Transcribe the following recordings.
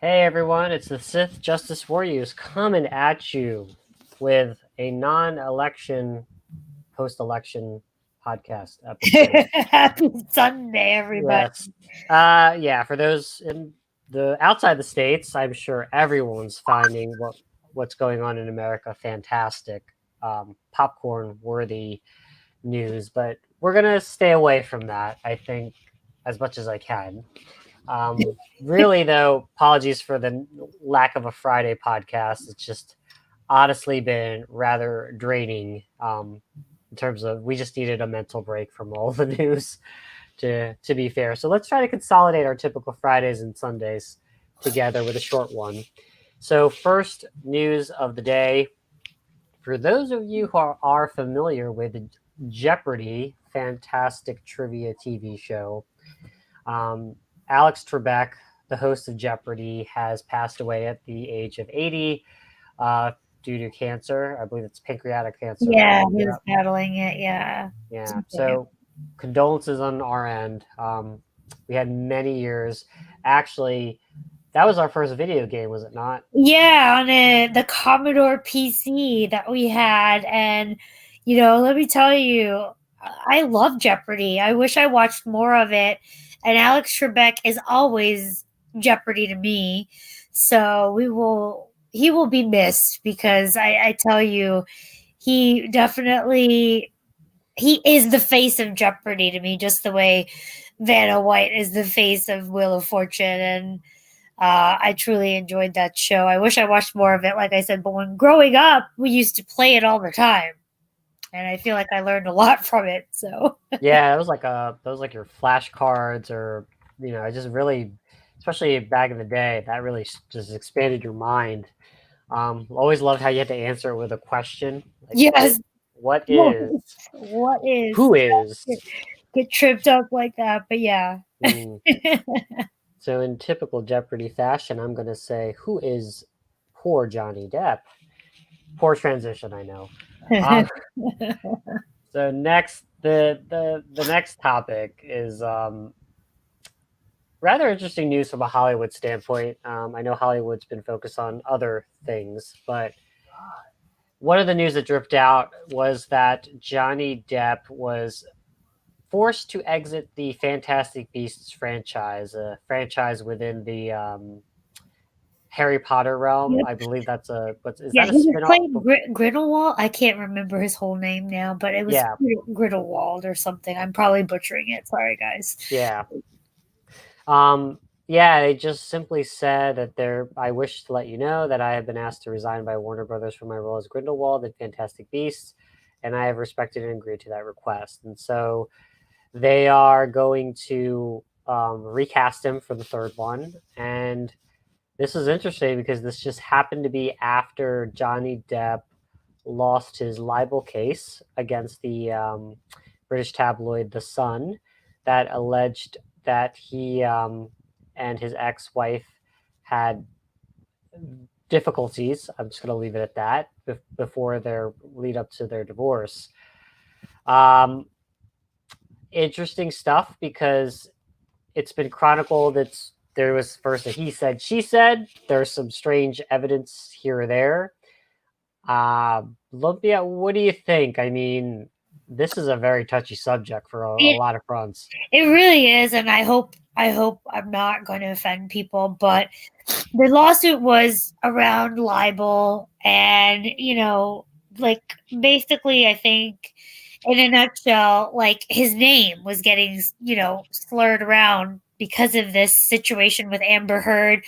Hey everyone, it's the Sith Justice Warriors coming at you with a non-election, post-election podcast episode. Happy Sunday, everybody. Yes. Yeah, for those in the outside the states, I'm sure everyone's finding what's going on in America fantastic, popcorn worthy news, but we're gonna stay away from that, I think, as much as I can. Really, though, apologies for the lack of a Friday podcast. It's just honestly been rather draining in terms of we just needed a mental break from all the news, to be fair. So let's try to consolidate our typical Fridays and Sundays together with a short one. So, first news of the day. For those of you who are familiar with Jeopardy, fantastic trivia TV show, um, Alex Trebek, the host of Jeopardy, has passed away at the age of 80 due to cancer. I believe it's pancreatic cancer. Yeah, he was battling it. Yeah. Yeah. So condolences on our end. We had many years. Actually, that was our first video game, was it not? Yeah, on the Commodore PC that we had. And, let me tell you, I love Jeopardy. I wish I watched more of it. And Alex Trebek is always Jeopardy to me. So he will be missed because I tell you, he definitely he is the face of Jeopardy to me, just the way Vanna White is the face of Wheel of Fortune. And I truly enjoyed that show. I wish I watched more of it, like I said, but when growing up, we used to play it all the time. And I feel like I learned a lot from it. So Yeah, it was like those like your flashcards, or it just really, especially back in the day, that really just expanded your mind. Always loved how you had to answer it with a question, like yes, what is, what is who is. get tripped up like that? But yeah. Mm. So in typical Jeopardy fashion, I'm going to say, who is poor Johnny Depp? Poor transition, I know. Um, so next, the next topic is rather interesting news from a Hollywood standpoint. I know Hollywood's been focused on other things, but one of the news that dripped out was that Johnny Depp was forced to exit the Fantastic Beasts franchise, a franchise within the Harry Potter realm. I believe that's is Yeah, that a he was spin-off? playing Grindelwald. I can't remember his whole name now, but it was Yeah, Grindelwald or something. I'm probably butchering it. Sorry, guys. yeah. Um, yeah, they just simply said that I wish to let you know that I have been asked to resign by Warner Brothers for my role as Grindelwald in Fantastic Beasts, and I have respected and agreed to that request. And so they are going to recast him for the third one. And this is interesting because this just happened to be after Johnny Depp lost his libel case against the British tabloid The Sun that alleged that he and his ex-wife had difficulties. I'm just going to leave it at that before their lead up to their divorce. Um, Interesting stuff because it's been chronicled. There was first a he said, she said. There's some strange evidence here or there. Lumpia, what do you think? I mean, this is a very touchy subject for a It lot of fronts. it really is, and I hope I'm not going to offend people, but the lawsuit was around libel, and like basically, I think in a nutshell, like his name was getting slurred around because of this situation with Amber Heard.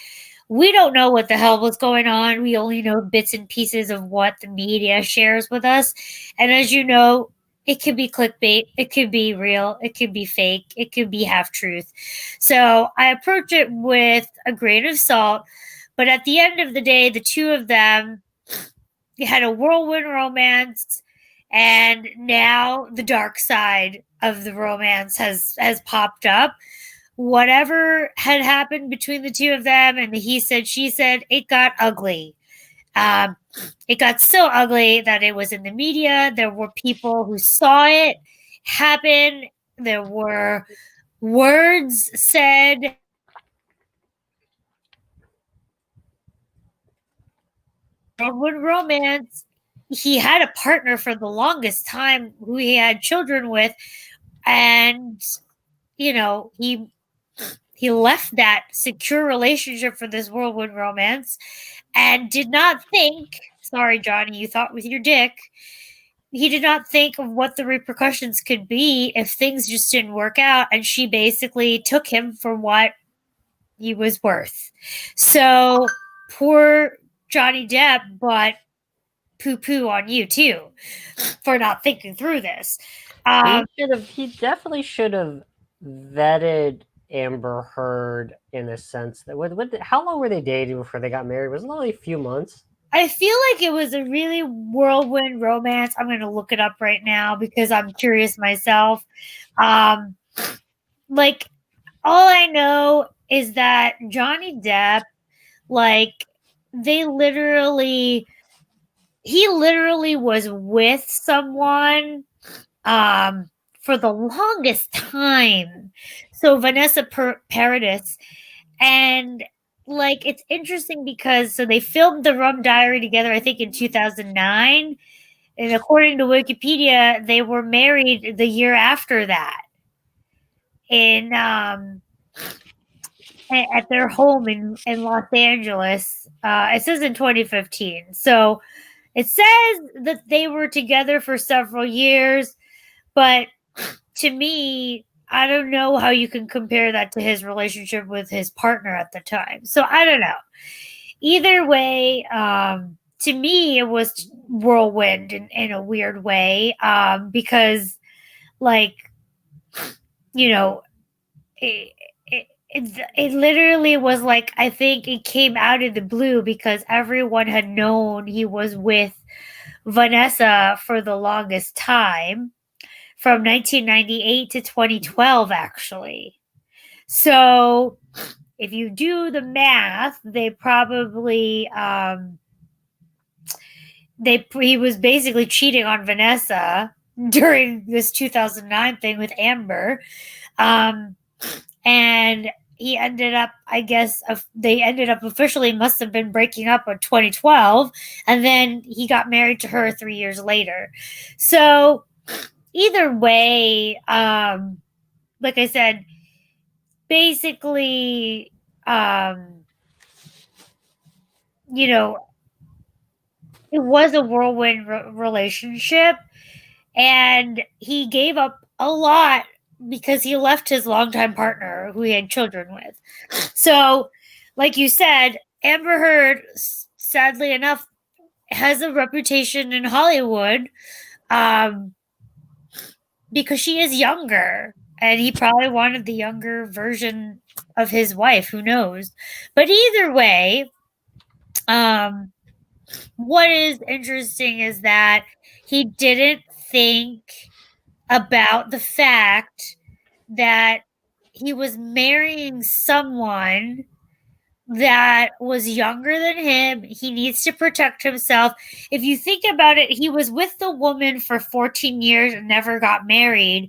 We don't know what the hell was going on. We only know bits and pieces of what the media shares with us. And as you know, it could be clickbait, it could be real, it could be fake, it could be half truth. So I approach it with a grain of salt. But at the end of the day, the two of them had a whirlwind romance, and now the dark side of the romance has popped up. Whatever had happened between the two of them and the he said, she said, it got ugly. Um, it got so ugly that it was in the media. There were people who saw it happen. There were words said whirlwind romance. He had a partner for the longest time who he had children with, and you know, he left that secure relationship for this whirlwind romance and did not think, sorry, Johnny, you thought with your dick. He did not think of what the repercussions could be if things just didn't work out. And she basically took him for what he was worth. So poor Johnny Depp, but poo poo on you too for not thinking through this. He definitely should have vetted Amber Heard in a sense that how long were they dating before they got married? Was it only a few months? I feel like it was a really whirlwind romance. I'm going to look it up right now because I'm curious myself. Like, all I know is that Johnny Depp, like, he literally was with someone for the longest time. So Vanessa Paradis, and like it's interesting because so they filmed the Rum Diary together, I think in 2009, and according to Wikipedia, they were married the year after that in at their home in Los Angeles. It says in 2015. So it says that they were together for several years, but to me, I don't know how you can compare that to his relationship with his partner at the time. So I don't know. Either way, to me, it was whirlwind in a weird way because, like, you know, it literally was like, I think it came out of the blue because everyone had known he was with Vanessa for the longest time. From 1998 to 2012, actually. So if you do the math, they probably he was basically cheating on Vanessa during this 2009 thing with Amber, and he ended up, I guess, they ended up officially must have been breaking up in 2012, and then he got married to her 3 years later. So either way, like I said, basically, you know, it was a whirlwind relationship, and he gave up a lot because he left his longtime partner who he had children with. So, like you said, Amber Heard, sadly enough, has a reputation in Hollywood because she is younger, and he probably wanted the younger version of his wife. Who knows? But either way, what is interesting is that he didn't think about the fact that he was marrying someone that was younger than him. He needs to protect himself. If you think about it, he was with the woman for 14 years and never got married.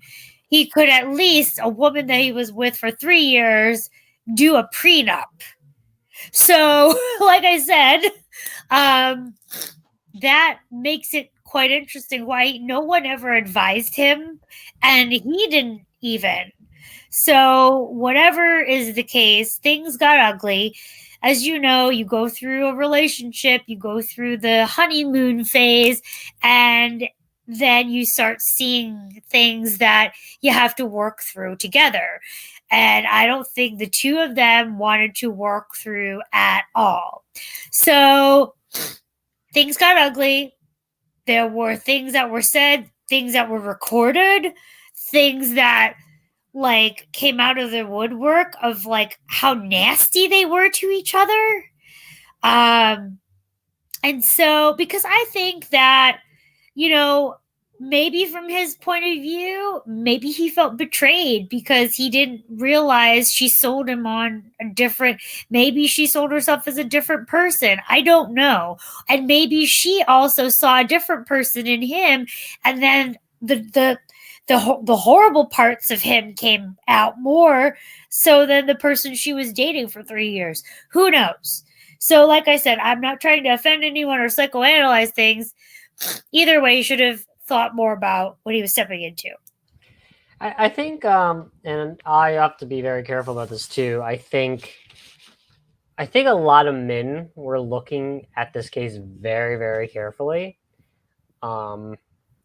He could at least, a woman that he was with for 3 years, do a prenup. So, like I said, that makes it quite interesting why no one ever advised him, and he didn't even. So whatever is the case, things got ugly. As you know, you go through a relationship, you go through the honeymoon phase, and then you start seeing things that you have to work through together. And I don't think the two of them wanted to work through at all. So things got ugly. There were things that were said, things that were recorded, things that like came out of the woodwork of like how nasty they were to each other. And so, because I think that, you know, maybe from his point of view, maybe he felt betrayed because he didn't realize she sold him on a different, maybe she sold herself as a different person. I don't know. And maybe she also saw a different person in him. And then the the horrible parts of him came out more so than the person she was dating for 3 years. Who knows? So, like I said, I'm not trying to offend anyone or psychoanalyze things. Either way, you should have thought more about what he was stepping into. I think, and I have to be very careful about this too. I think a lot of men were looking at this case very, very carefully. Um,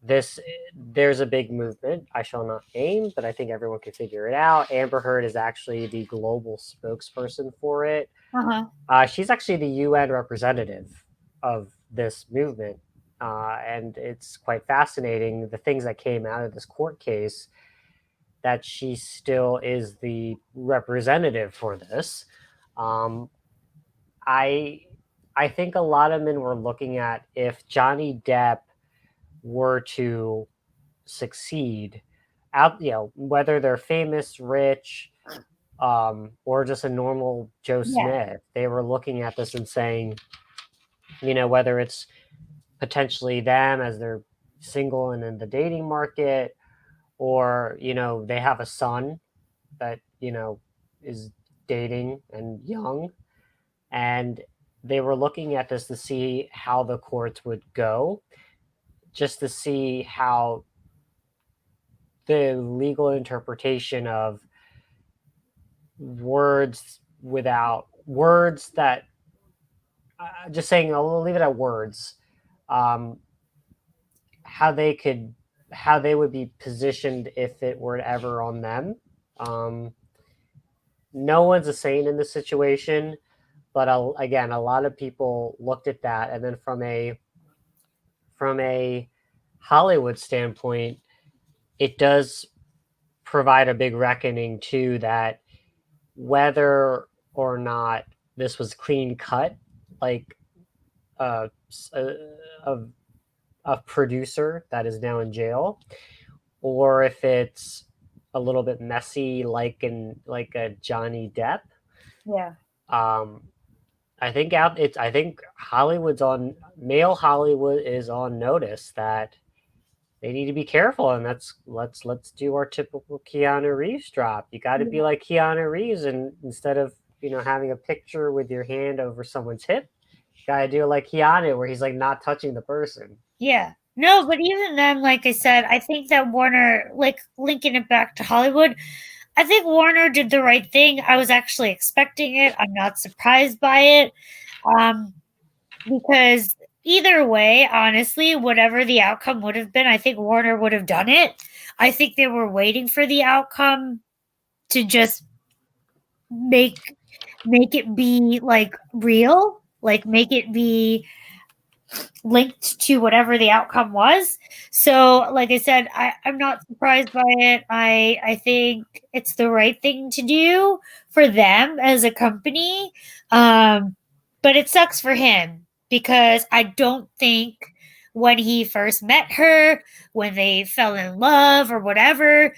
there's a big movement. I shall not name, but I think everyone can figure it out. Amber Heard is actually the global spokesperson for it. She's actually the UN representative of this movement, and it's quite fascinating the things that came out of this court case. That she still is the representative for this. Um, I I think a lot of men were looking at if Johnny Depp were to succeed, whether they're famous, rich, or just a normal Joe Smith, they were looking at this and saying, whether it's potentially them as they're single and in the dating market, or they have a son that is dating and young, and they were looking at this to see how the courts would go, just to see how the legal interpretation of words that just saying, I'll leave it at words, how they would be positioned if it were ever on them. No one's a saint in this situation, but again, a lot of people looked at that, and then from a Hollywood standpoint, it does provide a big reckoning too, that whether or not this was clean cut, like a producer that is now in jail, or if it's a little bit messy, like a Johnny Depp. Yeah. I think male Hollywood is on notice that they need to be careful, and let's do our typical Keanu Reeves drop. You got to be like Keanu Reeves, and instead of having a picture with your hand over someone's hip, you got to do it like Keanu, where he's like not touching the person. Yeah. No, but even then, like I said, I think that Warner, like linking it back to Hollywood, I think Warner did the right thing. I was actually expecting it. I'm not surprised by it. Because either way, honestly, whatever the outcome would have been, I think Warner would have done it. I think they were waiting for the outcome to just make it be like real, like make it be linked to whatever the outcome was. So, like I said, I'm not surprised by it. I think it's the right thing to do for them as a company. But it sucks for him because I don't think when he first met her, when they fell in love or whatever,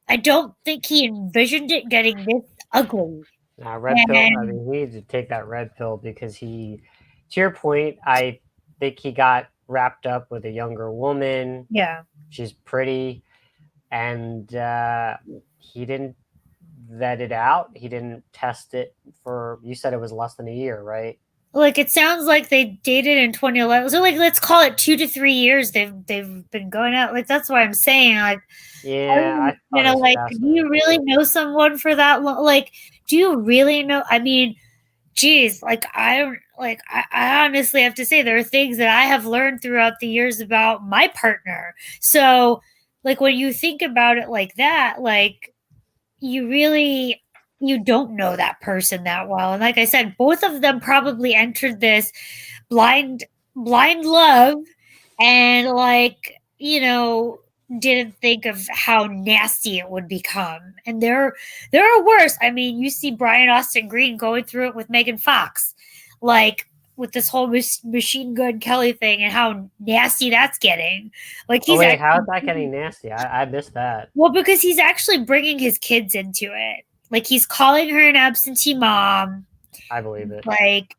I don't think he envisioned it getting this ugly. Red pill. I mean, he needs to take that red pill because to your point, I think he got wrapped up with a younger woman. Yeah. She's pretty. And he didn't vet it out. He didn't test it for, you said it was less than a year, right? Like, it sounds like they dated in 2011. So, like, let's call it 2 to 3 years they've been going out. Like, that's what I'm saying. Like, yeah, do you really know someone for that long? Like, do you really know? I mean, geez, I honestly have to say there are things that I have learned throughout the years about my partner. So, like, when you think about it like that, like, you don't know that person that well. And like I said, both of them probably entered this blind love and didn't think of how nasty it would become. And there are worse. I mean, you see Brian Austin Green going through it with Megan Fox, like with this whole Machine Gun Kelly thing and how nasty that's getting. Like, how is that getting nasty? I missed that. Well, because he's actually bringing his kids into it. Like, he's calling her an absentee mom. I believe it. Like,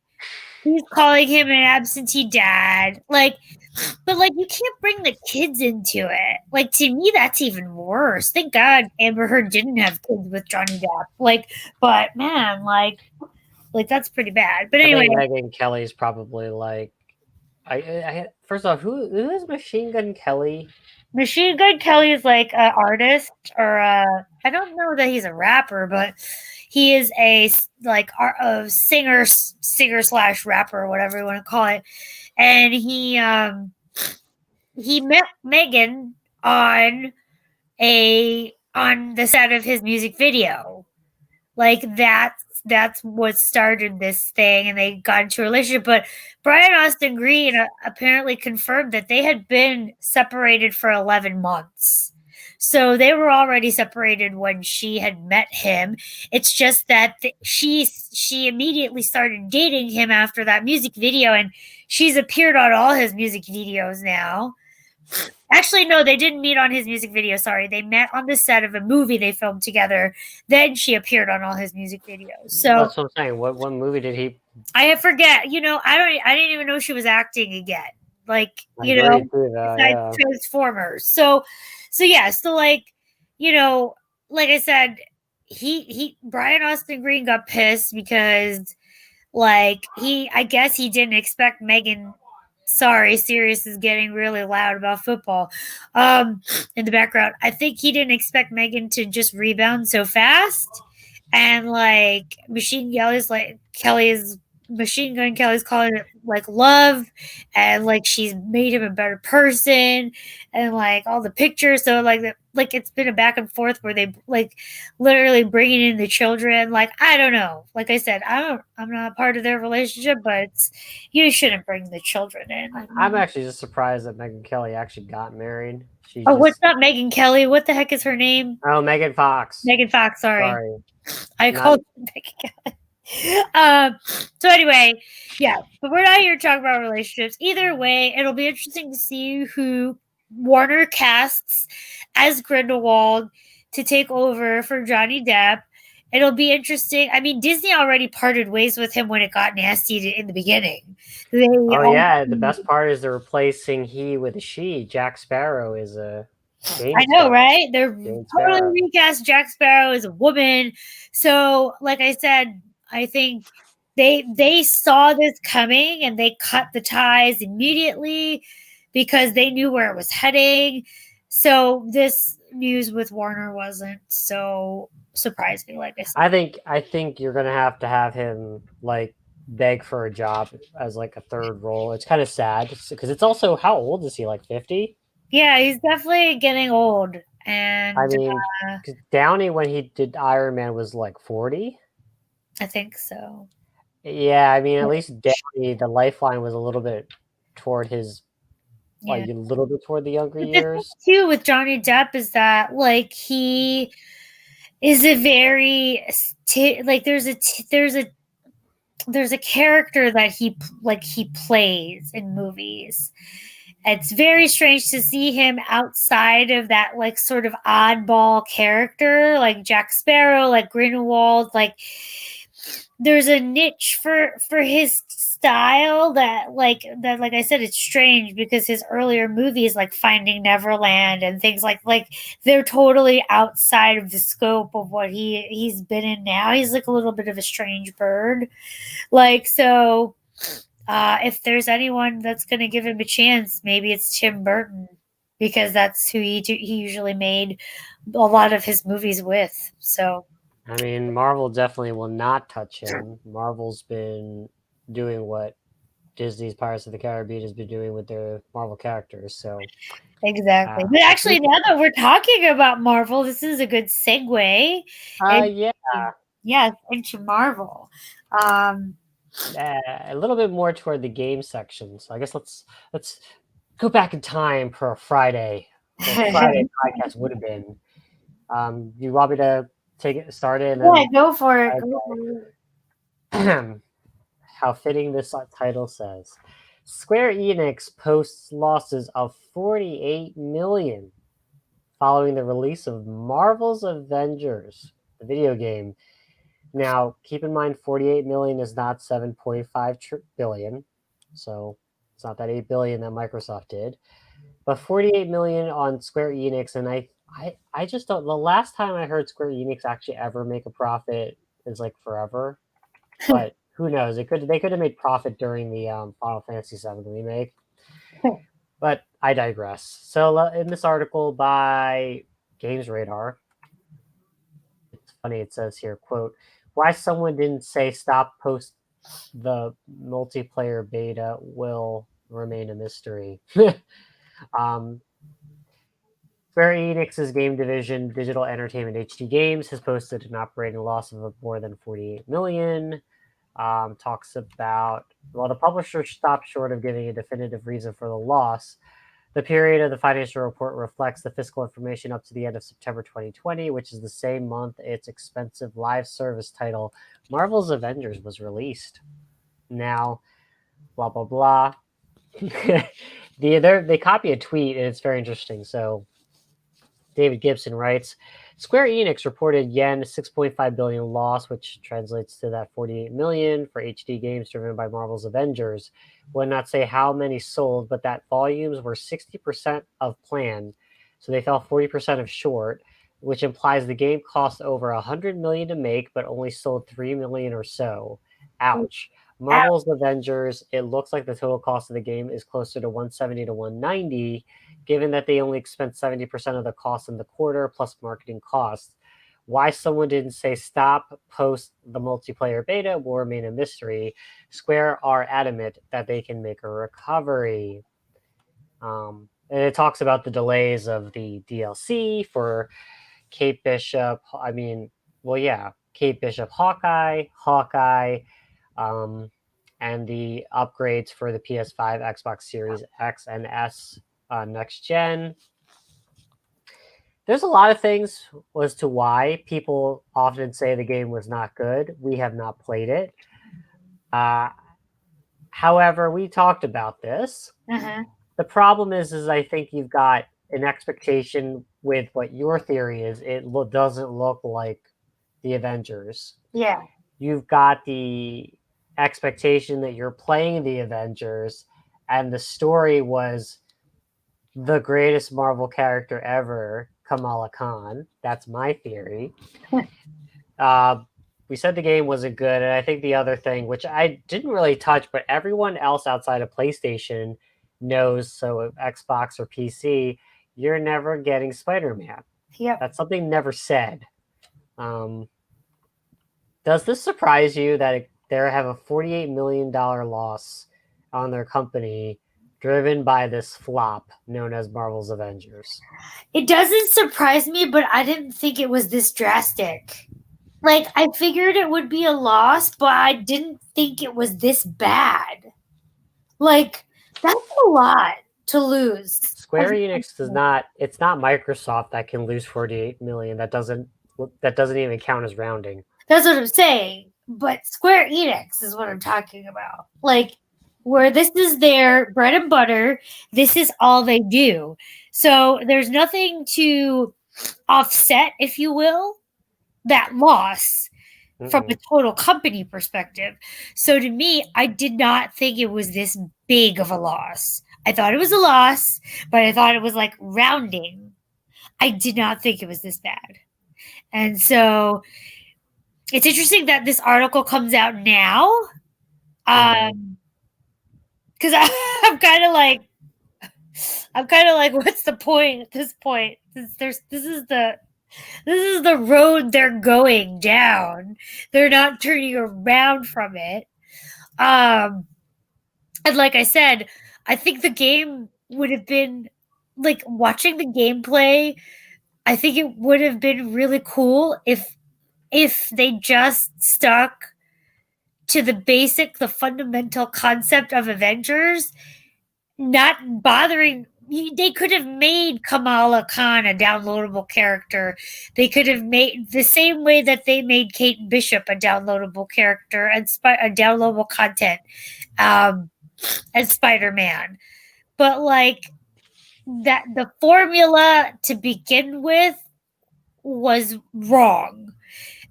He's calling him an absentee dad. Like, but like you can't bring the kids into it. Like to me, that's even worse. Thank God Amber Heard didn't have kids with Johnny Depp. Like, but man, like that's pretty bad. But I anyway, think Megan Kelly's probably like, first off, who is Machine Gun Kelly? Machine Gun Kelly is like an artist, or I don't know that he's a rapper, but he is a singer slash rapper, or whatever you want to call it. And he met Megan on the set of his music video. Like that's what started this thing, and they got into a relationship. But Brian Austin Green apparently confirmed that they had been separated for 11 months. So they were already separated when she had met him. It's just that she immediately started dating him after that music video, and she's appeared on all his music videos now. Actually, no, they didn't meet on his music video. Sorry, they met on the set of a movie they filmed together. Then she appeared on all his music videos. So That's what I'm saying. What movie did he? I forget. I didn't even know she was acting again. Like Besides Transformers. So yeah. So like like I said, he Brian Austin Green got pissed because I guess he didn't expect Megan. Sorry, Sirius is getting really loud about football in the background. I think he didn't expect Megan to just rebound so fast. And like Machine Gun Kelly's calling it like love, and like she's made him a better person, and like all the pictures. So like it's been a back and forth where they like literally bringing in the children. Like I don't know. Like I said, I'm not part of their relationship, but you shouldn't bring the children in. I'm actually just surprised that Megan Kelly actually got married. What's up, Megan Kelly? What the heck is her name? Oh, Megan Fox. Megan Fox. Sorry. I Not- called Megan Kelly. So anyway, yeah, but we're not here to talk about relationships. Either way, it'll be interesting to see who Warner casts as Grindelwald to take over for Johnny Depp. It'll be interesting. I mean, Disney already parted ways with him when it got nasty in the beginning. The best part is they're replacing he with a she. Jack Sparrow is a James I know, Sparrow. right? They're James totally Sparrow. recast Jack Sparrow as a woman. So, like I said, I think they saw this coming and they cut the ties immediately because they knew where it was heading. So this news with Warner wasn't so surprising, like I said. I think you're gonna have him like beg for a job as like a third role. It's kind of sad because it's also, how old is he? Like 50? Yeah, he's definitely getting old. And I mean, 'cause Downey when he did Iron Man was like 40. I think so. Yeah, I mean, at least Downey, the lifeline was a little bit toward his, like a little bit toward the younger years. Too with Johnny Depp is that like he is a very like there's a character that he plays in movies. It's very strange to see him outside of that like sort of oddball character like Jack Sparrow, like Grindelwald. Like there's a niche for his style that like I said, it's strange because his earlier movies like Finding Neverland and things like they're totally outside of the scope of what he's been in now. He's like a little bit of a strange bird. Like so if there's anyone that's going to give him a chance, maybe it's Tim Burton because that's who he usually made a lot of his movies with. So I mean, Marvel definitely will not touch him. Marvel's been doing what Disney's Pirates of the Caribbean has been doing with their Marvel characters. So exactly. But actually, now that we're talking about Marvel, this is a good segue. Into Marvel. A little bit more toward the game section. So I guess let's go back in time for a Friday. Friday podcast would have been. You want me to take it started? Yeah, go for it. How fitting this title says. Square Enix posts losses of $48 million following the release of Marvel's Avengers, the video game. Now, keep in mind, 48 million is not 7.5 billion, so it's not that 8 billion that Microsoft did, but 48 million on Square Enix, and I just don't. The last time I heard Square Enix actually ever make a profit is like forever, but who knows? They could have made profit during the Final Fantasy VII remake, but I digress. So in this article by Games Radar, it's funny. It says here, quote, "Why someone didn't say stop post the multiplayer beta will remain a mystery." um, Square Enix's game division, Digital Entertainment HD Games, has posted an operating loss of more than 48 million. Talks about, while the publisher stopped short of giving a definitive reason for the loss, the period of the financial report reflects the fiscal information up to the end of September 2020, which is the same month its expensive live service title, Marvel's Avengers, was released. Now, blah, blah, blah. They copy a tweet, and it's very interesting. So, David Gibson writes, Square Enix reported yen 6.5 billion loss, which translates to that 48 million for HD games driven by Marvel's Avengers. Would not say how many sold, but that volumes were 60% of plan. So they fell 40% of short, which implies the game cost over 100 million to make, but only sold 3 million or so. Ouch. Marvel's Avengers, it looks like the total cost of the game is closer to 170 to 190, given that they only spent 70% of the cost in the quarter plus marketing costs. Why someone didn't say stop post the multiplayer beta will remain a mystery. Square are adamant that they can make a recovery. And it talks about the delays of the DLC for Kate Bishop. Kate Bishop Hawkeye, and the upgrades for the PS5, Xbox Series X and S next gen. There's a lot of things as to why people often say the game was not good. We have not played it. However, we talked about this. Uh-huh. The problem is I think you've got an expectation with what your theory is. It doesn't look like the Avengers. Yeah. You've got the expectation that you're playing the Avengers, and the story was the greatest Marvel character ever, Kamala Khan. That's my theory. We said the game wasn't good, and I think the other thing, which I didn't really touch, but everyone else outside of PlayStation knows, so Xbox or PC, you're never getting Spider-Man. Yep. That's something never said. Does this surprise you that they have a $48 million loss on their company driven by this flop known as Marvel's Avengers? It doesn't surprise me, but I didn't think it was this drastic. Like, I figured it would be a loss, but I didn't think it was this bad. Like, that's a lot to lose. Square Enix does not, it's not Microsoft that can lose 48 million. That doesn't even count as rounding. That's what I'm saying. But Square Enix is what I'm talking about. Like, where this is their bread and butter, this is all they do. So there's nothing to offset, if you will, that loss from a total company perspective. So to me, I did not think it was this big of a loss. I thought it was a loss, but I thought it was like rounding. I did not think it was this bad. And so it's interesting that this article comes out now. Because I'm kind of like, what's the point at this point? This is the road they're going down. They're not turning around from it. And like I said, I think the game would have been, like, watching the gameplay, I think it would have been really cool if they just stuck to the fundamental concept of Avengers, not bothering. They could have made Kamala Khan a downloadable character. They could have made the same way that they made Kate Bishop a downloadable character and a downloadable content as Spider-Man. But like that, the formula to begin with was wrong.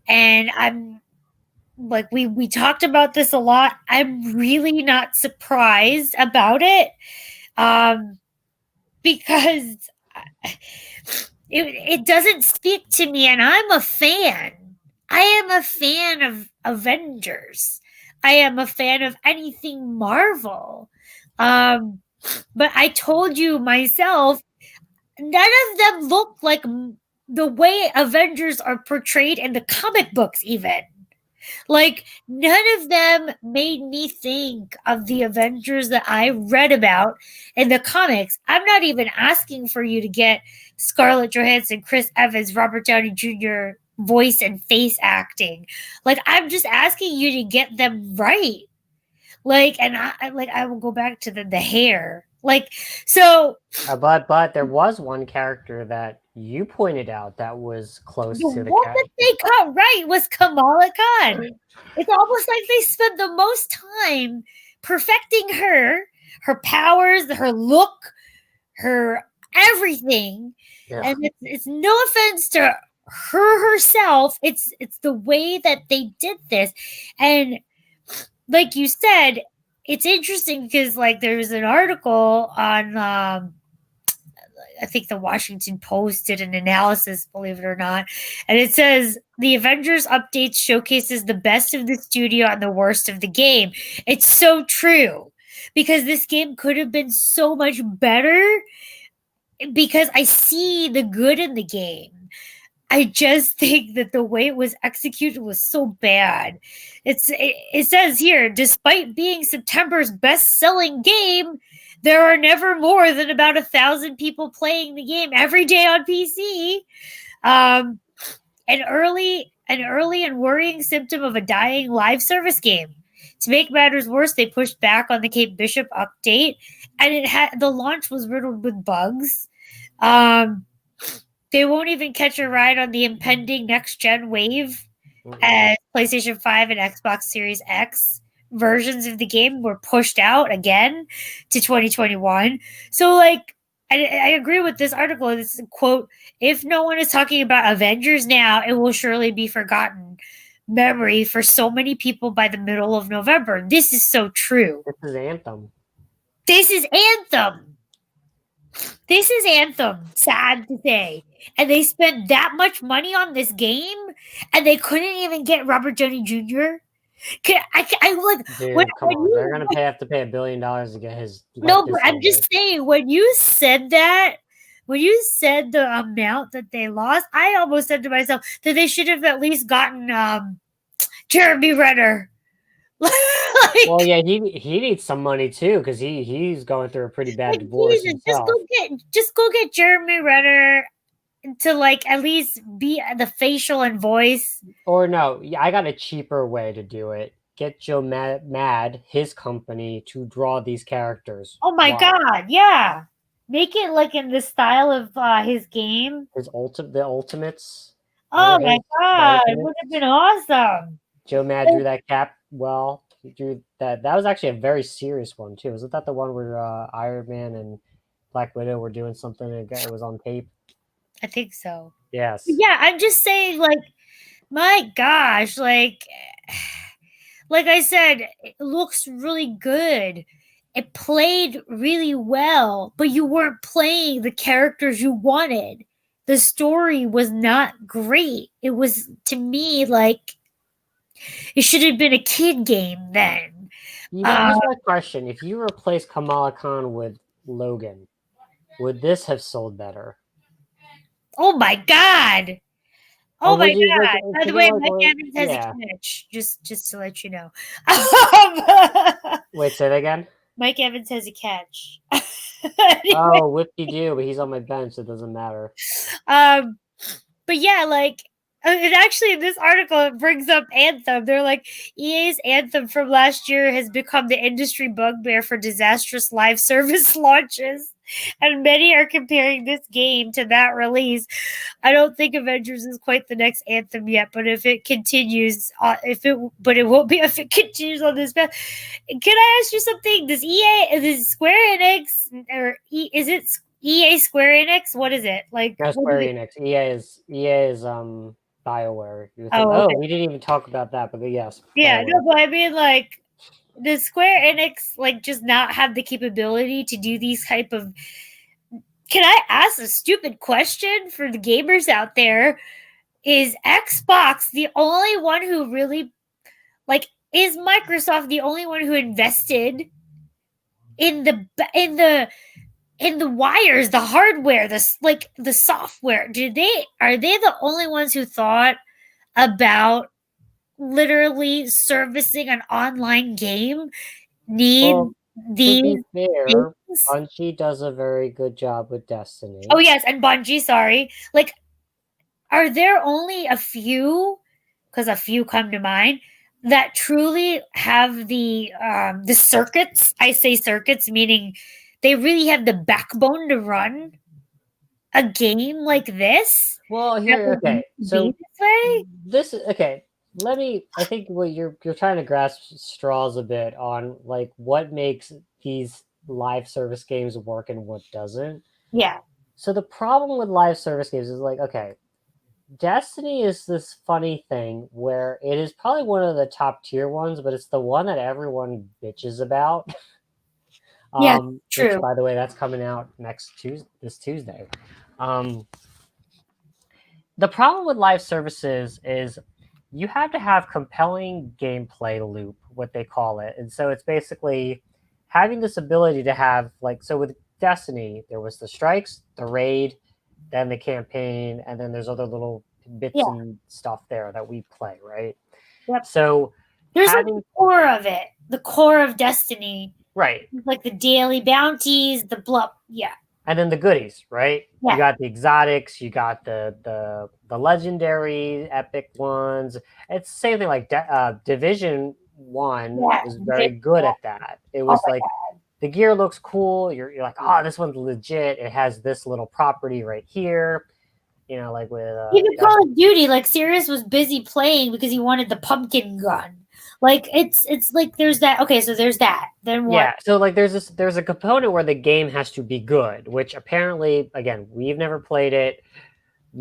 And like we talked about this a lot. I'm really not surprised about it, because it doesn't speak to me, and I'm a fan. I am a fan of Avengers. I am a fan of anything Marvel. Um, but I told you myself, none of them look like the way Avengers are portrayed in the comic books, even. Like, none of them made me think of the Avengers that I read about in the comics. I'm not even asking for you to get Scarlett Johansson, Chris Evans, Robert Downey Jr. voice and face acting. Like, I'm just asking you to get them right. Like, and I will go back to the hair. Like, so But there was one character that you pointed out that was close the to the one that character. they got right was Kamala Khan. It's almost like they spent the most time perfecting her powers, her look, her everything. Yeah. And it's no offense to her herself. It's the way that they did this. And like you said, it's interesting because like there was an article on I think the Washington Post did an analysis, believe it or not. And it says the Avengers updates showcases the best of the studio and the worst of the game. It's so true because this game could have been so much better because I see the good in the game. I just think that the way it was executed was so bad. It says here, despite being September's best-selling game, there are never more than about 1,000 people playing the game every day on PC. An early and worrying symptom of a dying live service game. To make matters worse, they pushed back on the Kate Bishop update, and the launch was riddled with bugs. They won't even catch a ride on the impending next gen wave as PlayStation 5 and Xbox Series X versions of the game were pushed out again to 2021. So, like, I agree with this article. This quote: "If no one is talking about Avengers now, it will surely be forgotten memory for so many people by the middle of November." This is so true. This is Anthem. This is Anthem. This is Anthem, sad to say. And they spent that much money on this game, and they couldn't even get Robert Downey Jr. I like, Dude, when come on. you, They're going to have to pay $1 billion to get his. no, but I'm just saying, when you said that, when you said the amount that they lost, I almost said to myself that they should have at least gotten Jeremy Renner. Like, well, yeah, he needs some money too because he's going through a pretty bad divorce himself. Just go get Jeremy Renner to like at least be the facial and voice. Or no, I got a cheaper way to do it. Get Joe Mad, his company, to draw these characters. Oh my god, yeah. Make it like in the style of his game. The Ultimates. Oh my god, it would have been awesome. Joe Mad drew that cap well. He drew that. That was actually a very serious one too. Wasn't that the one where Iron Man and Black Widow were doing something and it was on tape? I think so. Yes. Yeah, I'm just saying, like, my gosh, like I said, it looks really good. It played really well, but you weren't playing the characters you wanted. The story was not great. It was, to me, like, it should have been a kid game then. Here's my question. If you replace Kamala Khan with Logan, would this have sold better? Oh my god! Oh my god! By the way, Mike Evans has a catch. Just to let you know. Wait, say that again. Mike Evans has a catch. Oh, whip-de-doo, but he's on my bench, so it doesn't matter. But yeah, like, it actually, in this article, it brings up Anthem. They're like, EA's Anthem from last year has become the industry bugbear for disastrous live service launches. And many are comparing this game to that release. I don't think Avengers is quite the next Anthem yet, but if it continues, but it won't be if it continues on this path. Can I ask you something? Does Square Enix, or is it EA Square Enix? What is it like? No, Square Enix. EA is BioWare. You would think, Oh, oh, okay. we didn't even talk about that, but yes, Yeah, BioWare. no, but I mean, like, does Square Enix like just not have the capability to do these type of? Can I ask a stupid question for the gamers out there? Is Xbox the only one who really like? Is Microsoft the only one who invested in the wires, the hardware, the software? Are they the only ones who thought about literally servicing an online game need Well, to these be fair, things? Bungie does a very good job with Oh Destiny. yes, and Bungie, sorry. Like, are there only a few, because a few come to mind, that truly have the circuits? I say circuits, meaning they really have the backbone to run a game like this Well, that here, would need okay, to be so this way? this, okay, let me, I think what you're trying to grasp straws a bit on like what makes these live service games work and what doesn't. Yeah. So the problem with live service games is like, okay, Destiny is this funny thing where it is probably one of the top tier ones, but it's the one that everyone bitches about. Yeah, Which, true. by the way, that's coming out this Tuesday. Um, the problem with live services is you have to have compelling gameplay loop, what they call it, and so it's basically having this ability to have like so with Destiny, there was the strikes, the raid, then the campaign, and then there's other little bits Yeah. and stuff there that we play, right? Yep. So There's like the having core of it, the core of Destiny, right, like the daily bounties, the bluff. Yeah. and then the goodies, right? You Yeah. got the exotics, you got the legendary epic ones. It's the same thing like Division One Yeah. was very good at that. It Oh was my like the gear looks cool. You're like, oh, this one's legit. It has this little property right here. You know, like with Even Call of Duty, like Sirius was busy playing because he wanted the pumpkin gun. Like it's like there's that. Okay, so there's that. Then what? yeah. So like there's a component where the game has to be good, which apparently again we've never played it.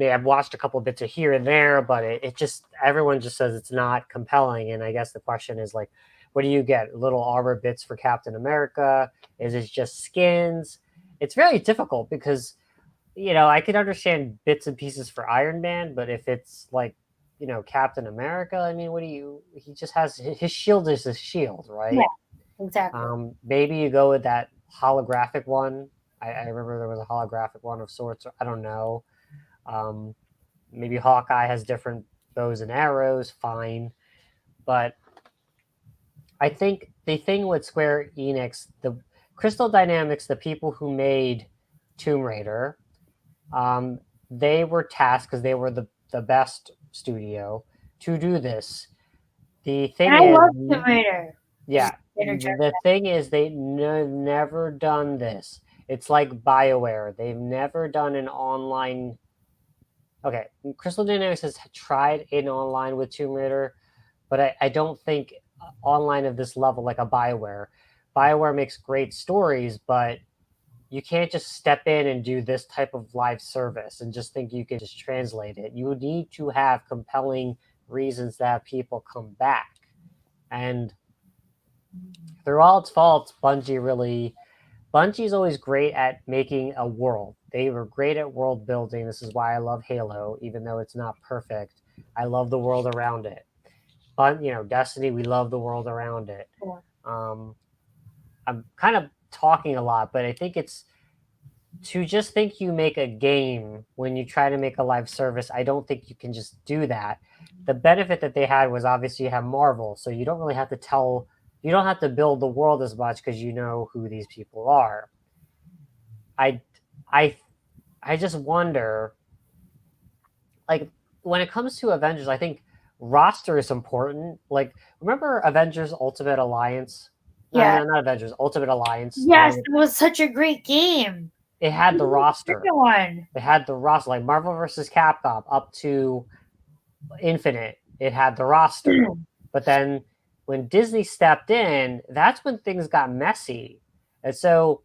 I've watched a couple of bits of here and there, but it just everyone just says it's not compelling. And I guess the question is like, what do you get? Little armor bits for Captain America? Is it just skins? It's very difficult because I could understand bits and pieces for Iron Man, but if it's like Captain America, I mean, what do you? He just has his shield is his shield, Yeah, right? exactly. Maybe you go with that holographic one. I remember there was a holographic one of sorts. I don't know. Um, Maybe Hawkeye has different bows and arrows, fine. But I think the thing with Square Enix, the Crystal Dynamics, the people who made Tomb Raider, um, they were tasked because they were the best studio to do this. The And thing I is, love Tomb Raider. yeah, Interject. the thing is, never done this. It's like BioWare. They've never done an online. Okay, Crystal Dynamics has tried in online with Tomb Raider, but I don't think online of this level like a BioWare. BioWare makes great stories, but you can't just step in and do this type of live service and just think you can just translate it. You need to have compelling reasons to have people come back. And through all its faults, Bungie's always great at making a world. They were great at world building. This is why I love Halo, even though it's not perfect. I love the world around it. But Destiny, we love the world around it. Yeah. Um, I'm kind of talking a lot, but I think it's to just think you make a game when you try to make a live service. I don't think you can just do that. The benefit that they had was obviously you have Marvel, so you don't really have to you don't have to build the world as much because you know who these people are. I I I just wonder, like when it comes to Avengers, I think roster is important. Like remember Avengers Ultimate Alliance? No, Yeah. no, not Avengers Ultimate Alliance. Yes, it was such a great game. It had the roster. Second one. It had the roster, like Marvel versus Capcom up to Infinite. It had the roster, but then when Disney stepped in, that's when things got messy. And so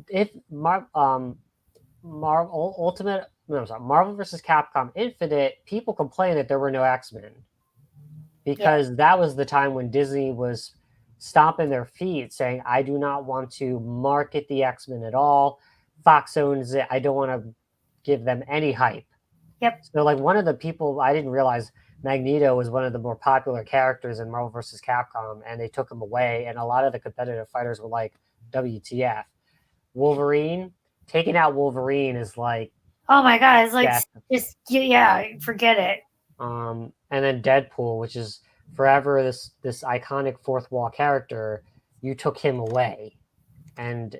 if Marvel Ultimate no, I'm sorry, Marvel versus Capcom Infinite, people complained that there were no X-Men because that was the time when Disney was stomping their feet saying, I do not want to market the X-Men at all. Fox owns it. I don't want to give them any hype. Yep. So like one of the people, I didn't realize Magneto was one of the more popular characters in Marvel vs. Capcom, and they took him away. And a lot of the competitive fighters were like, WTF. Wolverine, taking out Wolverine is like, oh my god, it's like death. just yeah, forget it. And then Deadpool, which is forever this iconic fourth wall character, you took him away. And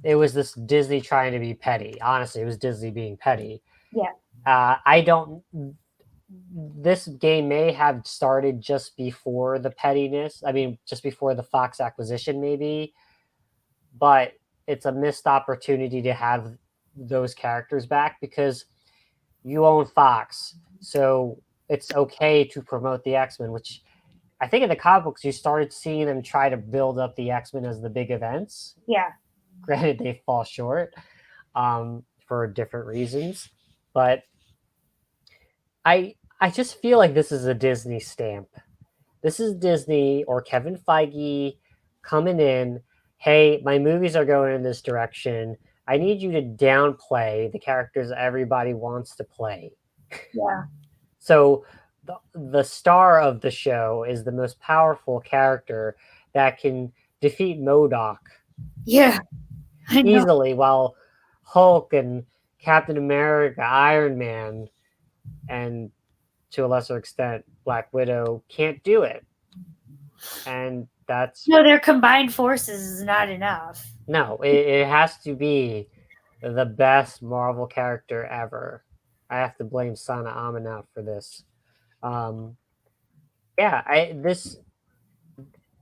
it was this Disney trying to be petty. Honestly, it was Disney being petty. Yeah. I don't. This game may have started just before the pettiness. I mean, just before the Fox acquisition, maybe. But it's a missed opportunity to have those characters back because you own Fox. So it's okay to promote the X-Men, which I think in the comic books you started seeing them try to build up the X-Men as the big events. Yeah. Granted, they fall short for different reasons, but I just feel like this is a Disney stamp. This is Disney or Kevin Feige coming in. Hey, my movies are going in this direction. I need you to downplay the characters everybody wants to play. Yeah. So the star of the show is the most powerful character that can defeat MODOK. Yeah. Easily, while Hulk and Captain America, Iron Man, and to a lesser extent Black Widow can't do it. And that's no, their combined forces is not enough. No, it has to be the best Marvel character ever. I have to blame Sana Amanat for this.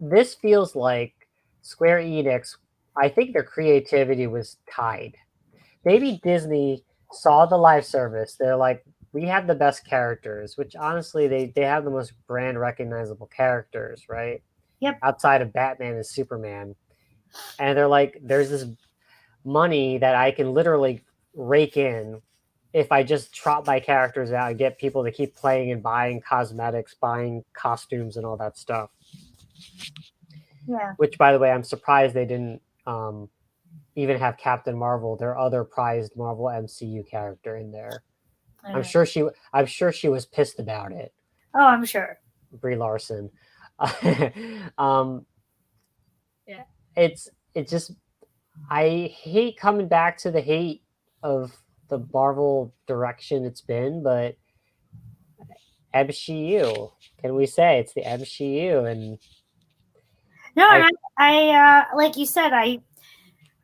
This feels like Square Enix. I think their creativity was tied. Maybe Disney saw the live service. They're like, we have the best characters, which honestly they have the most brand recognizable characters, right? Yep. Outside of Batman and Superman. And they're like, there's this money that I can literally rake in if I just trot my characters out and get people to keep playing and buying cosmetics, buying costumes, and all that stuff. Yeah. Which, by the way, I'm surprised they didn't even have Captain Marvel, their other prized Marvel MCU character, in there. I'm sure she was pissed about it. Oh, I'm sure. Brie Larson. Yeah, it's just I hate coming back to the hate of the Marvel direction it's been, but MCU, can we say it's the MCU? And no, I like you said, I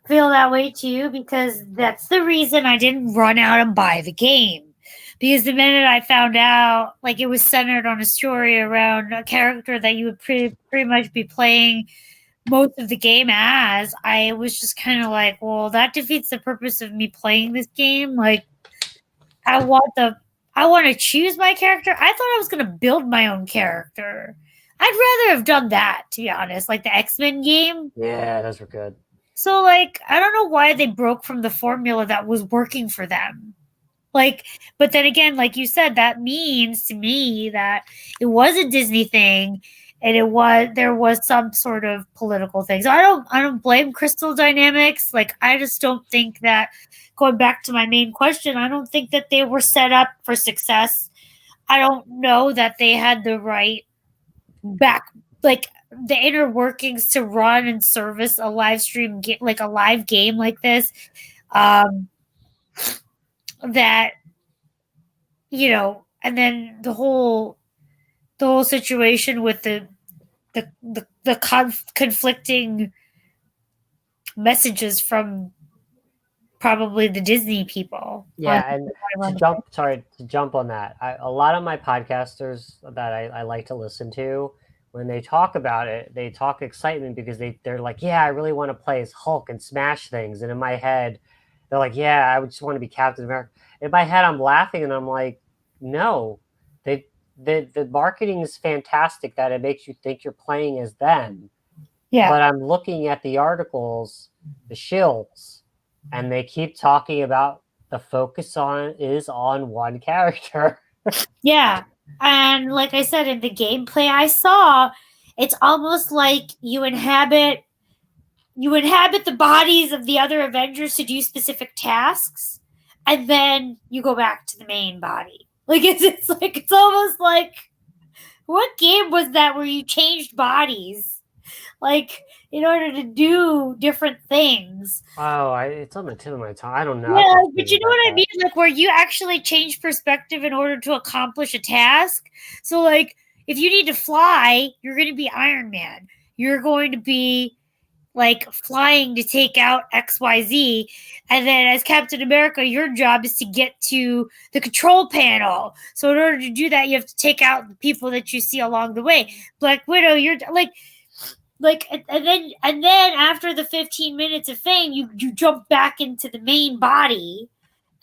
feel that way too because that's the reason I didn't run out and buy the game. Because the minute I found out, like, it was centered on a story around a character that you would pretty much be playing most of the game as, I was just kind of like, well, that defeats the purpose of me playing this game. Like, I want to choose my character. I thought I was going to build my own character. I'd rather have done that, to be honest, like the X-Men game. Yeah, those were good. So, like, I don't know why they broke from the formula that was working for them. Like, but then again, like you said, that means to me that it was a Disney thing, and there was some sort of political thing. So I don't blame Crystal Dynamics. Like, I just don't think that, going back to my main question, I don't think that they were set up for success. I don't know that they had the right like the inner workings to run and service a live stream like a live game like this. That, and then the whole situation with the conflicting messages from probably the Disney people. Yeah, and to jump on that, a lot of my podcasters that I like to listen to, when they talk about it, they talk excitement because they're like, yeah, I really want to play as Hulk and smash things. And in my head, they're like, yeah, I would just want to be Captain America. In my head, I'm laughing and I'm like, no, the marketing is fantastic that it makes you think you're playing as them. Yeah. But I'm looking at the articles, the shills, and they keep talking about the focus is on one character. Yeah. And like I said, in the gameplay I saw, it's almost like you inhabit the bodies of the other Avengers to do specific tasks, and then you go back to the main body. Like it's almost like, what game was that where you changed bodies, like, in order to do different things? Oh, it's on the tip of my tongue. I don't know. I'm Yeah, but confused you know about what I that. mean? Like, where you actually change perspective in order to accomplish a task. So, like, if you need to fly, you're going to be Iron Man. You're going to be like flying to take out XYZ. And then as Captain America, your job is to get to the control panel. So in order to do that, you have to take out the people that you see along the way. Black Widow, you're like and then after the 15 minutes of fame, you jump back into the main body,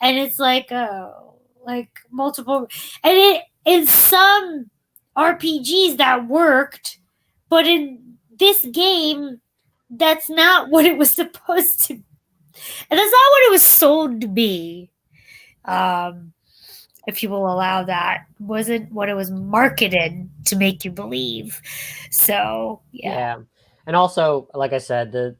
and it's like, oh, like multiple, and it in some RPGs that worked, but in this game, that's not what it was supposed to, and that's not what it was sold to be. Um, if you will allow that, wasn't what it was marketed to make you believe. So yeah. Yeah, and also, like I said, the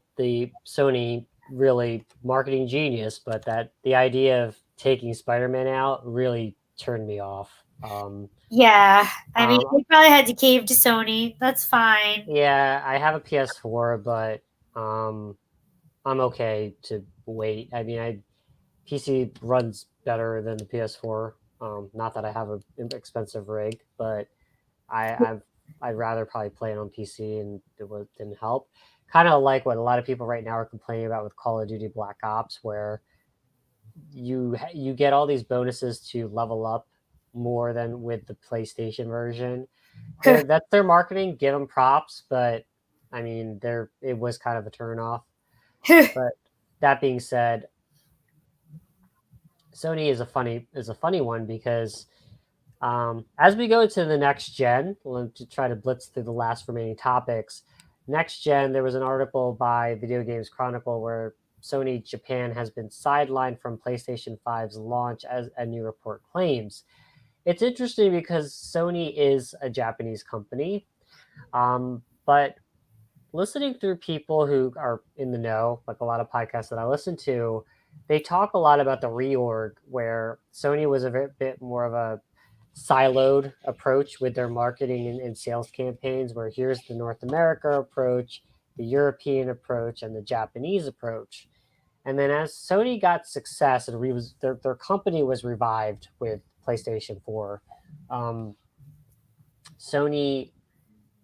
Sony really marketing genius, but that the idea of taking Spider-Man out really turned me off. Yeah, I mean, Um, they probably had to cave to Sony. That's fine. yeah, I have a PS4, but um, I'm okay to wait. I mean, PC runs better than the PS4. Not that I have an expensive rig, but I've I'd rather probably play it on PC, and didn't help. Kind of like what a lot of people right now are complaining about with Call of Duty Black Ops, where you get all these bonuses to level up more than with the PlayStation version. That's their marketing. Give them props, but I mean, it was kind of a turnoff. But that being said, Sony is a funny one because as we go to the next gen, to try to blitz through the last remaining topics. Next gen, there was an article by Video Games Chronicle where Sony Japan has been sidelined from PlayStation 5's launch, as a new report claims. It's interesting because Sony is a Japanese company, but listening through people who are in the know, like a lot of podcasts that I listen to, they talk a lot about the reorg where Sony was a bit more of a siloed approach with their marketing and sales campaigns, where here's the North America approach, the European approach, and the Japanese approach. And then as Sony got success and their company was revived with PlayStation 4, um, Sony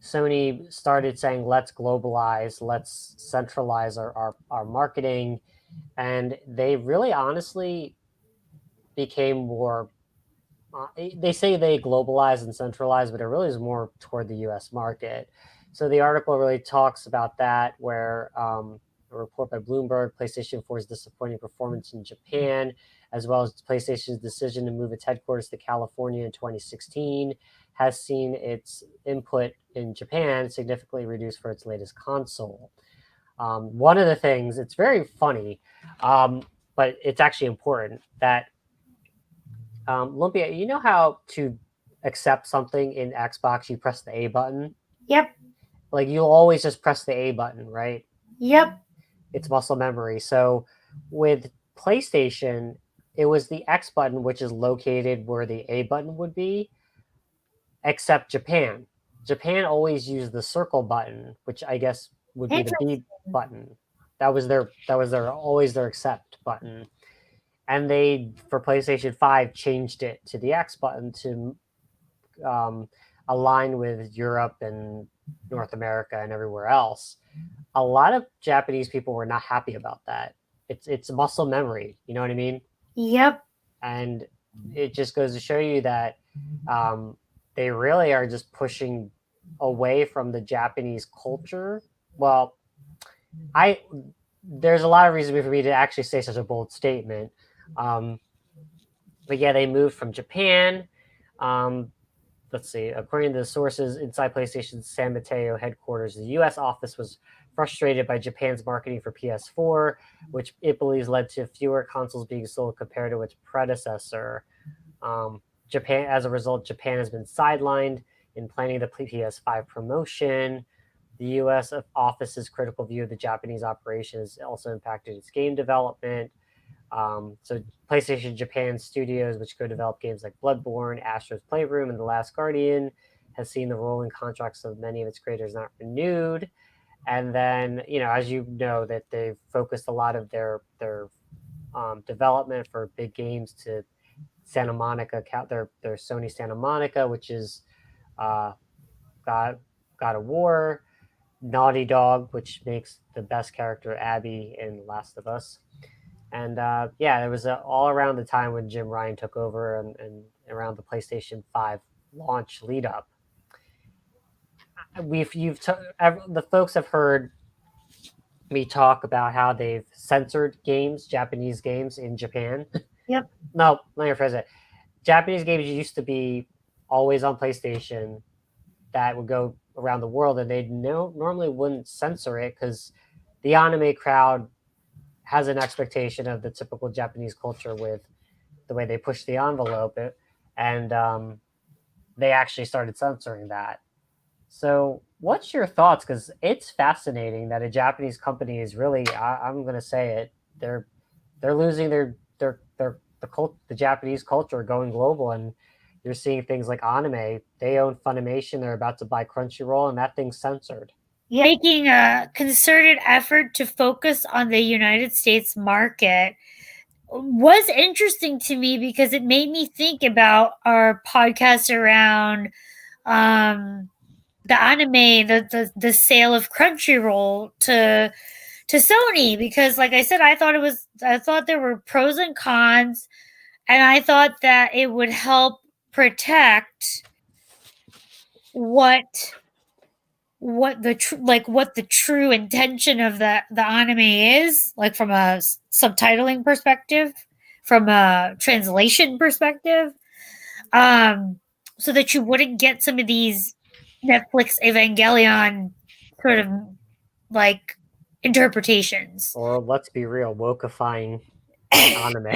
Sony started saying, let's globalize, let's centralize our marketing. And they really honestly became more, they say they globalize and centralize, but it really is more toward the US market. So the article really talks about that, where a report by Bloomberg, PlayStation 4's disappointing performance in Japan, as well as PlayStation's decision to move its headquarters to California in 2016, has seen its input in Japan significantly reduced for its latest console. One of the things, it's very funny, but it's actually important that Lumpia, you know how to accept something in Xbox, you press the A button? Yep. Like you'll always just press the A button, right? Yep. It's muscle memory. So with PlayStation, it was the X button, which is located where the A button would be, except Japan. Japan always used the circle button, which I guess would be the B button. That was their always their accept button. And they, for PlayStation 5, changed it to the X button to align with Europe and North America and everywhere else. A lot of Japanese people were not happy about that. It's muscle memory, you know what I mean? Yep. And it just goes to show you that they really are just pushing away from the Japanese culture. Well, there's a lot of reason for me to actually say such a bold statement. But yeah, they moved from Japan. let's see. According to the sources inside PlayStation's San Mateo headquarters, the U.S. office was frustrated by Japan's marketing for PS4, which it believes led to fewer consoles being sold compared to its predecessor. Japan, as a result, Japan has been sidelined in planning the PS5 promotion. The U.S. office's critical view of the Japanese operation has also impacted its game development. So PlayStation Japan Studios, which go develop games like Bloodborne, Astro's Playroom, and The Last Guardian, has seen the rolling contracts of many of its creators not renewed. And then, as you know, that they've focused a lot of their development for big games to Santa Monica, their Sony Santa Monica, which is God of War, Naughty Dog, which makes the best character Abby in Last of Us. And it was all around the time when Jim Ryan took over and around the PlayStation 5 launch lead up. The folks have heard me talk about how they've censored games, Japanese games in Japan. Yep. No, let me rephrase it. Japanese games used to be always on PlayStation that would go around the world, and they normally wouldn't censor it because the anime crowd has an expectation of the typical Japanese culture with the way they push the envelope, and they actually started censoring that. So what's your thoughts? Because it's fascinating that a Japanese company is really, I'm going to say it, they're losing the Japanese culture, going global, and you're seeing things like anime. They own Funimation. They're about to buy Crunchyroll, and that thing's censored. Yeah, making a concerted effort to focus on the United States market was interesting to me because it made me think about our podcast around the anime, the sale of Crunchyroll to Sony, because like I said, I thought there were pros and cons, and I thought that it would help protect what the true intention of the anime is, like from a subtitling perspective, from a translation perspective, so that you wouldn't get some of these Netflix Evangelion sort of like interpretations. Or let's be real, wokeifying anime.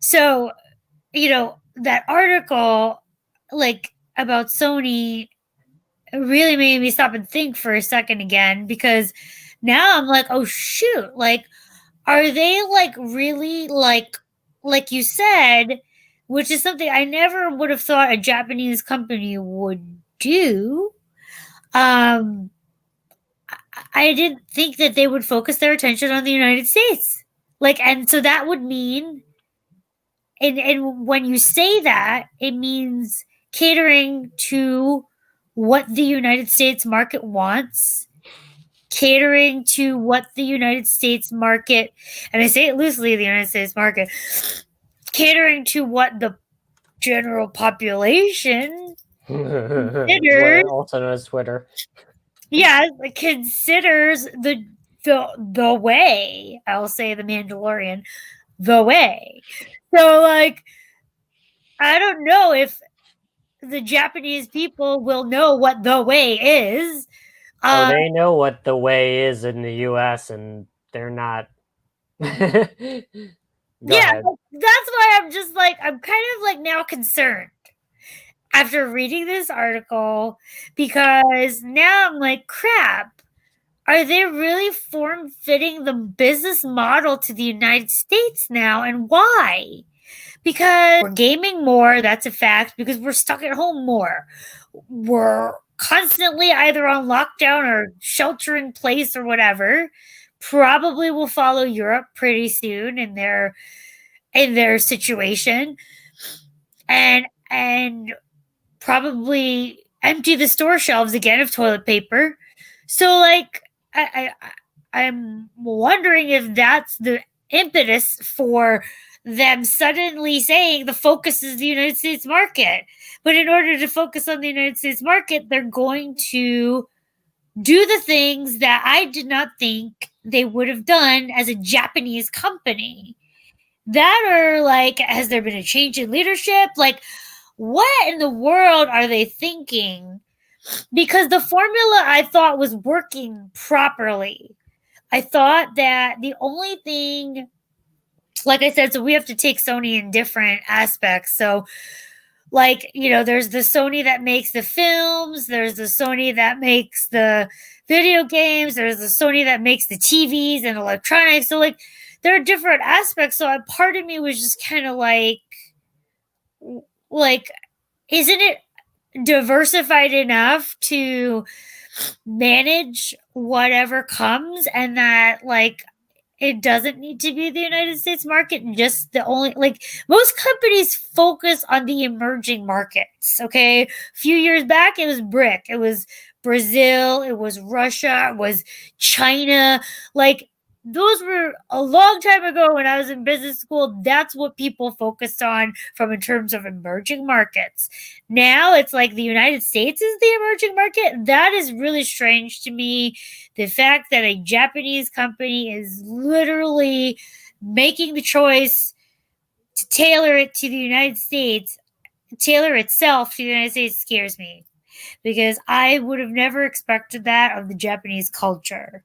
So, that article, like, about Sony really made me stop and think for a second again, because now I'm like, oh shoot, like, are they like really like you said, which is something I never would have thought a Japanese company would do. I didn't think that they would focus their attention on the United States. Like, and so that would mean, and when you say that, it means catering to what the United States market wants, catering to what the United States market, and I say it loosely, the United States market, catering to what the general population considers, also known as Twitter. Yeah, considers the way. I'll say the Mandalorian, the way. So, like, I don't know if the Japanese people will know what the way is. They know what the way is in the U.S., and they're not. Yeah, that's why I'm just like, I'm kind of like now concerned after reading this article, because now I'm like, crap, are they really form-fitting the business model to the United States now, and why? Because we're gaming more, that's a fact, because we're stuck at home more. We're constantly either on lockdown or shelter in place or whatever. Probably will follow Europe pretty soon in their situation, and probably empty the store shelves again of toilet paper. So, like, I'm wondering if that's the impetus for them suddenly saying the focus is the United States market. But in order to focus on the United States market, they're going to do the things that I did not think they would have done as a Japanese company. That, or like, has there been a change in leadership? Like, what in the world are they thinking? Because the formula I thought was working properly. I thought that the only thing, like I said, so we have to take Sony in different aspects. So, like, there's the Sony that makes the films, there's the Sony that makes the video games, there's the Sony that makes the TVs and electronics. So, like, there are different aspects. So, a part of me was just kind of like, isn't it diversified enough to manage whatever comes, and that, like, it doesn't need to be the United States market? And just the only, like, most companies focus on the emerging markets. Okay. A few years back, it was BRIC, it was Brazil, it was Russia, it was China. Like, those were a long time ago when I was in business school. That's what people focused on from in terms of emerging markets. Now it's like the United States is the emerging market. That is really strange to me. The fact that a Japanese company is literally making the choice to tailor it to the United States, tailor itself to the United States, scares me, because I would have never expected that of the Japanese culture.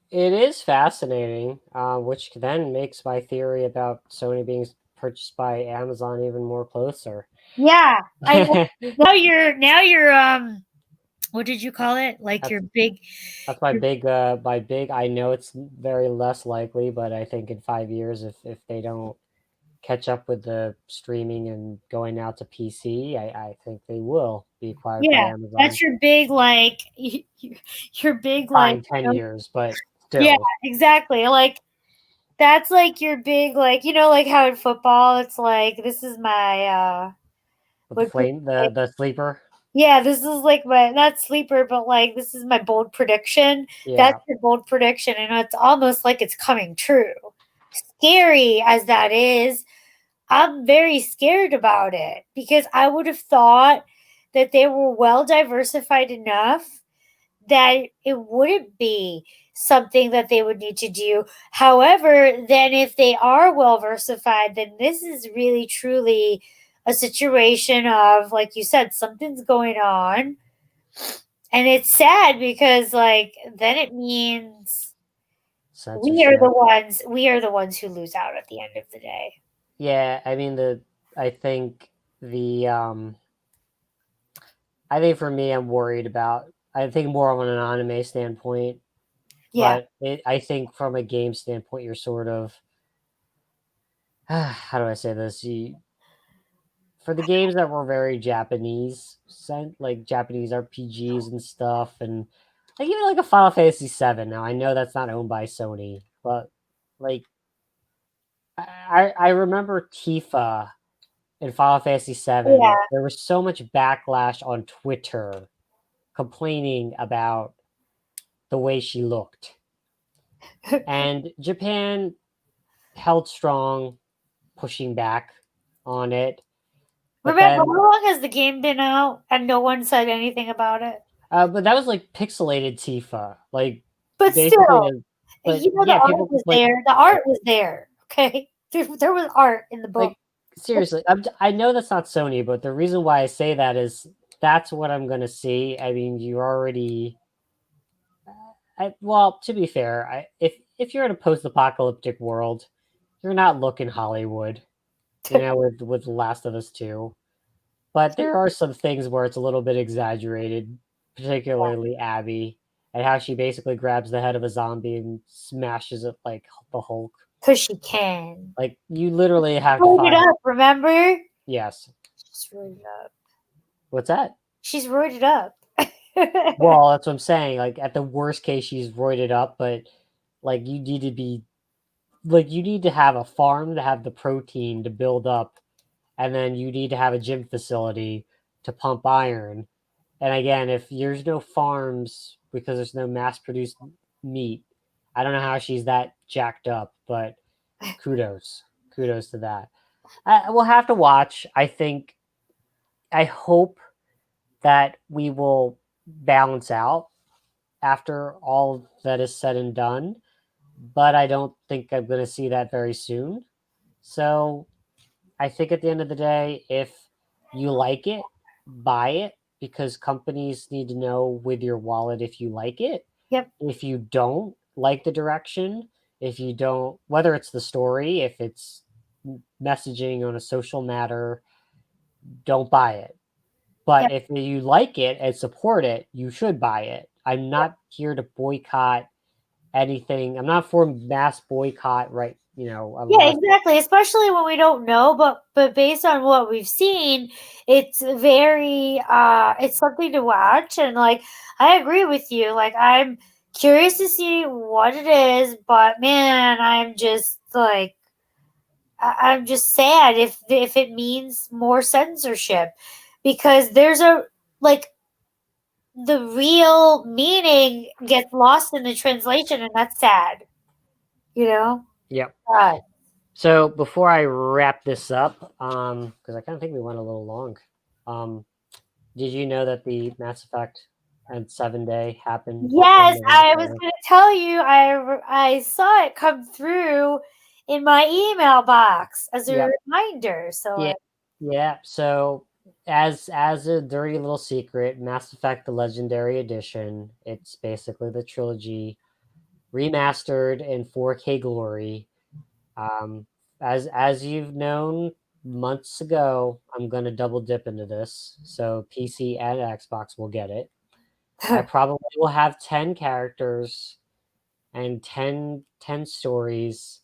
It is fascinating, which then makes my theory about Sony being purchased by Amazon even more closer. Yeah, I know. Now you're what did you call it? Like, That's your big. that's my big I know it's very less likely, but I think in 5 years, if they don't catch up with the streaming and going out to PC, I think they will be acquired by Yeah, Amazon. that's your big, like, your big, like, Fine, 10 years, but yeah, still. exactly. Like, that's like your big, like, like how in football it's like, this is my With the what flame, like, the sleeper. yeah, this is like my, not sleeper, but like, this is my bold prediction. That's Yeah. your bold prediction, and it's almost like it's coming true. Scary as that is, I'm very scared about it, because I would have thought that they were well diversified enough that it wouldn't be something that they would need to do. However, then if they are well diversified, then this is really truly a situation of, like you said, something's going on. And it's sad because, like, then it means Censorship. we are the ones who lose out at the end of the day. Yeah, I mean I think the I think for me, I'm worried about. I think more on an anime standpoint, Yeah. but I think from a game standpoint, you're sort of how do I say this? For the games that were very Japanese sent, like Japanese RPGs and stuff, and like even like a Final Fantasy VII. Now I know that's not owned by Sony, but like I remember Tifa in Final Fantasy VII. Yeah. There was so much backlash on Twitter complaining about the way she looked. And Japan held strong, pushing back on it. But Remember, then, how long has the game been out and no one said anything about it? but that was like pixelated Tifa, like But basically. still, But the yeah, art people was like there. The art was there. Okay. There was art in the book. like seriously. I know that's not Sony, but the reason why I say that is that's what I'm gonna see. I mean, you already. Well, to be fair, if you're in a post-apocalyptic world, you're not looking Hollywood, with Last of Us 2. But there are some things where it's a little bit exaggerated, particularly Abby, and how she basically grabs the head of a zombie and smashes it like the Hulk. Because she can. Like you literally have to Wrote it find. up, remember? Yes. She's wrote it up. What's that? She's wrote it up. Well, that's what I'm saying. Like at the worst case, she's roided up, but like you need to be like you need to have a farm to have the protein to build up, and then you need to have a gym facility to pump iron. And again, if there's no farms because there's no mass produced meat, I don't know how she's that jacked up, but kudos. Kudos to that. We'll have to watch. I hope that we will balance out after all that is said and done, but I don't think I'm going to see that very soon. So I think at the end of the day, if you like it, buy it, because companies need to know with your wallet if you like it. Yep. If you don't like the direction, if you don't, whether it's the story, if it's messaging on a social matter, don't buy it. But Yep. if you like it and support it, you should buy it. I'm not here to boycott anything. I'm not for mass boycott, right? Yeah, Unless exactly. Especially when we don't know, but based on what we've seen, it's very it's something to watch. And like I agree with you. Like I'm curious to see what it is, but man, I'm just like I'm just sad if it means more censorship, because there's a like the real meaning gets lost in the translation, and that's sad. You know? Yep. God. So before I wrap this up, because I kind of think we went a little long, um, did you know that the Mass Effect and 7 Day happened on Yes, November I was 7th? going to tell you. I saw it come through in my email box as a Yep. reminder. So Yeah. Yeah. So as a dirty little secret, Mass Effect: The Legendary Edition. It's basically the trilogy remastered in 4K glory. Um, as you've known months ago, I'm gonna double dip into this, so PC and Xbox will get it. I probably will have 10 characters and ten stories.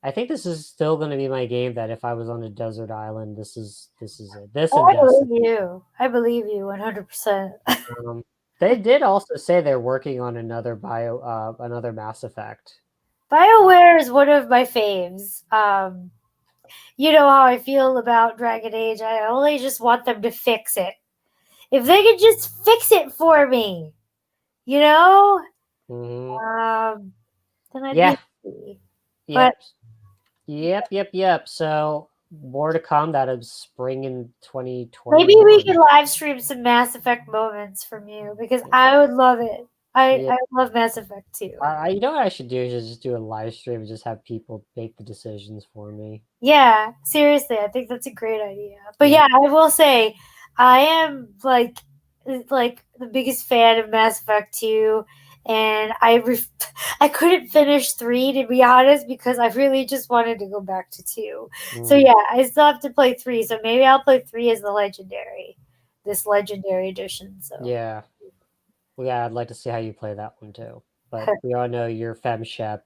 I think this is still going to be my game that if I was on a desert island, this is it. This oh, and I believe Destiny. you. I believe you 100%. Um, they did also say they're working on another Mass Effect. BioWare is one of my faves. You know how I feel about Dragon Age. I only just want them to fix it. If they could just fix it for me, you know, Hmm. then I'd be Yeah. happy. But Yep. Yep. So more to come. That is spring in maybe we 2021. can live stream some Mass Effect moments from you, because I would love it. Yeah. I love Mass Effect too. You know what I should do is just do a live stream and just have people make the decisions for me. Yeah, seriously, I think that's a great idea. But Yeah. yeah, I will say I am like the biggest fan of Mass Effect 2, and I couldn't finish 3, to be honest, because I really just wanted to go back to 2. So Mm. yeah, I still have to play 3, so maybe I'll play 3 as this legendary edition. So Yeah. Well, yeah, I'd like to see how you play that one too. But we all know your Fem Shep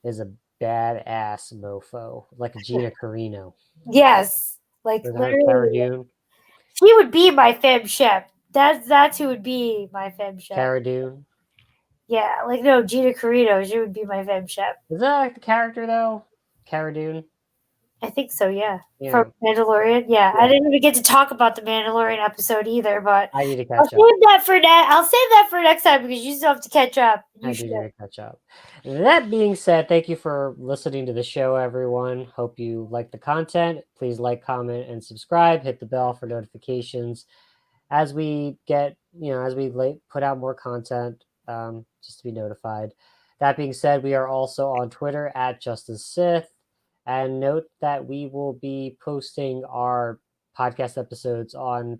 is a badass mofo, like Gina Carino. yes, like With her Cara literally, Dune. she would be my fem shep. That's who would be my fem shep. Cara Dune. Yeah, like no, Gina Carino, she would be my fem shep. Is that like the character though? Cara Dune? I think so, yeah. From Yeah. Mandalorian, yeah. I Yeah. didn't even get to talk about the Mandalorian episode either, but I need to I'll catch up. save that for I'll save that for next time, because you still have to catch up. You I do should. need to catch up. That being said, thank you for listening to the show, everyone. Hope you like the content. Please like, comment, and subscribe. Hit the bell for notifications as we put out more content, just to be notified. That being said, we are also on Twitter at Justice Sith. And note that we will be posting our podcast episodes on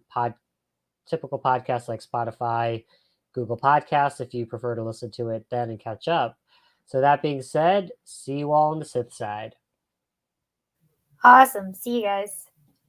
typical podcasts like Spotify, Google Podcasts, if you prefer to listen to it then and catch up. So that being said, see you all on the Sith side. Awesome. See you guys.